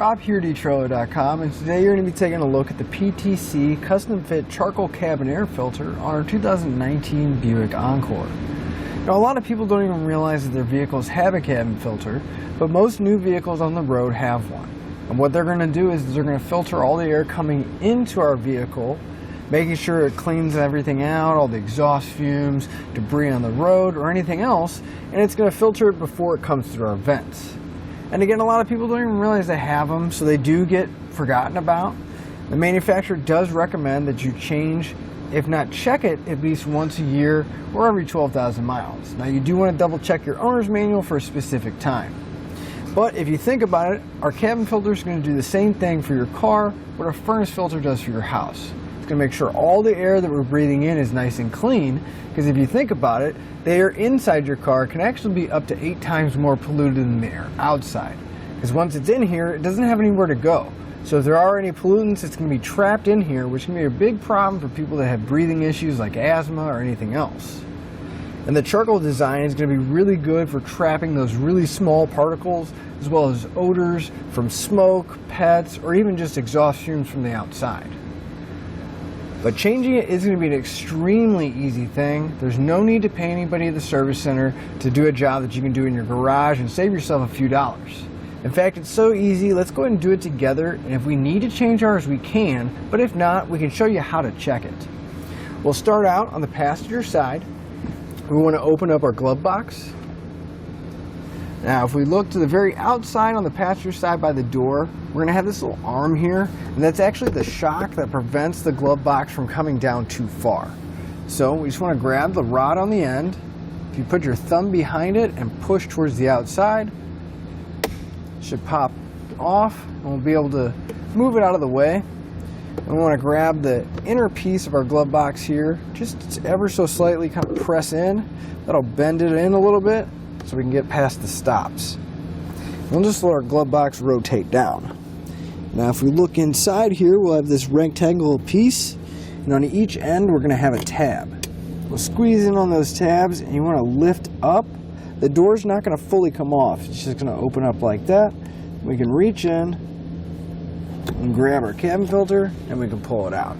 Rob here at etrailer.com, and today you're going to be taking a look at the PTC custom fit charcoal cabin air filter on our 2019 Buick Encore. Now, a lot of people don't even realize that their vehicles have a cabin filter, but most new vehicles on the road have one. And what they're going to do is they're going to filter all the air coming into our vehicle, making sure it cleans everything out, all the exhaust fumes, debris on the road, or anything else, and it's going to filter it before it comes through our vents. And again, a lot of people don't even realize they have them, so they do get forgotten about. The manufacturer does recommend that you change, if not check it, at least once a year or every 12,000 miles. Now, you do want to double check your owner's manual for a specific time. But if you think about it, our cabin filter is going to do the same thing for your car what a furnace filter does for your house. It's going to make sure all the air that we're breathing in is nice and clean, because if you think about it, the air inside your car can actually be up to 8 times more polluted than the air outside. Because once it's in here, it doesn't have anywhere to go. So if there are any pollutants, it's going to be trapped in here, which can be a big problem for people that have breathing issues like asthma or anything else. And the charcoal design is going to be really good for trapping those really small particles, as well as odors from smoke, pets, or even just exhaust fumes from the outside. But changing it is going to be an extremely easy thing. There's no need to pay anybody at the service center to do a job that you can do in your garage and save yourself a few dollars. In fact, it's so easy, let's go ahead and do it together, and if we need to change ours, we can, but if not, we can show you how to check it. We'll start out on the passenger side. We want to open up our glove box. Now, if we look to the very outside on the passenger side by the door, we're going to have this little arm here, and that's actually the shock that prevents the glove box from coming down too far. So we just want to grab the rod on the end. If you put your thumb behind it and push towards the outside, it should pop off, and we'll be able to move it out of the way. And we want to grab the inner piece of our glove box here, just ever so slightly kind of press in. That'll bend it in a little bit so we can get past the stops. We'll just let our glove box rotate down. Now if we look inside here, we'll have this rectangle piece, and on each end we're going to have a tab. We'll squeeze in on those tabs, and you want to lift up. The door's not going to fully come off. It's just going to open up like that. We can reach in and grab our cabin filter, and we can pull it out.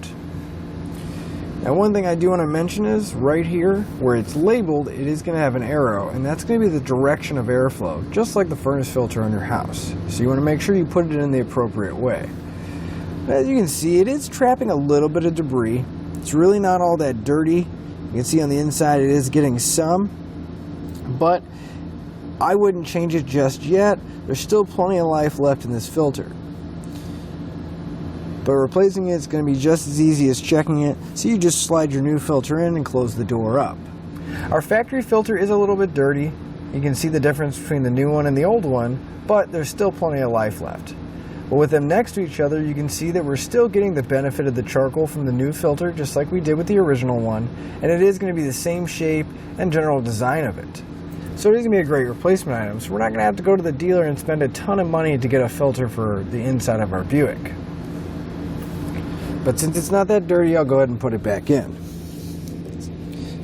Now, one thing I do want to mention is right here where it's labeled, it is going to have an arrow, and that's going to be the direction of airflow, just like the furnace filter on your house. So you want to make sure you put it in the appropriate way. But as you can see, it is trapping a little bit of debris. It's really not all that dirty. You can see on the inside it is getting some, but I wouldn't change it just yet. There's still plenty of life left in this filter. But replacing it is going to be just as easy as checking it, so you just slide your new filter in and close the door up. Our factory filter is a little bit dirty. You can see the difference between the new one and the old one, but there's still plenty of life left. But with them next to each other, you can see that we're still getting the benefit of the charcoal from the new filter, just like we did with the original one, and it is going to be the same shape and general design of it. So it is going to be a great replacement item, so we're not going to have to go to the dealer and spend a ton of money to get a filter for the inside of our Buick. But since it's not that dirty, I'll go ahead and put it back in.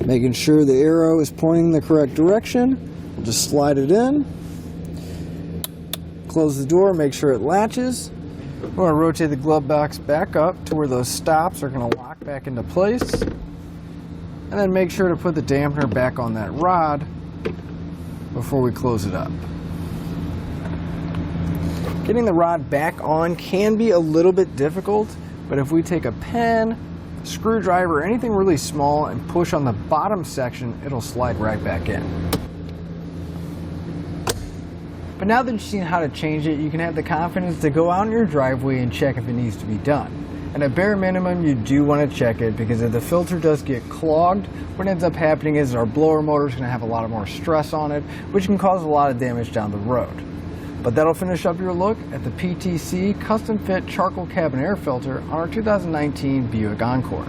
Making sure the arrow is pointing in the correct direction, we'll just slide it in. Close the door, make sure it latches. We're going to rotate the glove box back up to where those stops are going to lock back into place. And then make sure to put the dampener back on that rod before we close it up. Getting the rod back on can be a little bit difficult, but if we take a pen, a screwdriver, anything really small and push on the bottom section, it'll slide right back in. But now that you've seen how to change it, you can have the confidence to go out in your driveway and check if it needs to be done. And at bare minimum, you do want to check it, because if the filter does get clogged, what ends up happening is our blower motor is going to have a lot more stress on it, which can cause a lot of damage down the road. But that'll finish up your look at the PTC custom fit charcoal cabin air filter on our 2019 Buick Encore.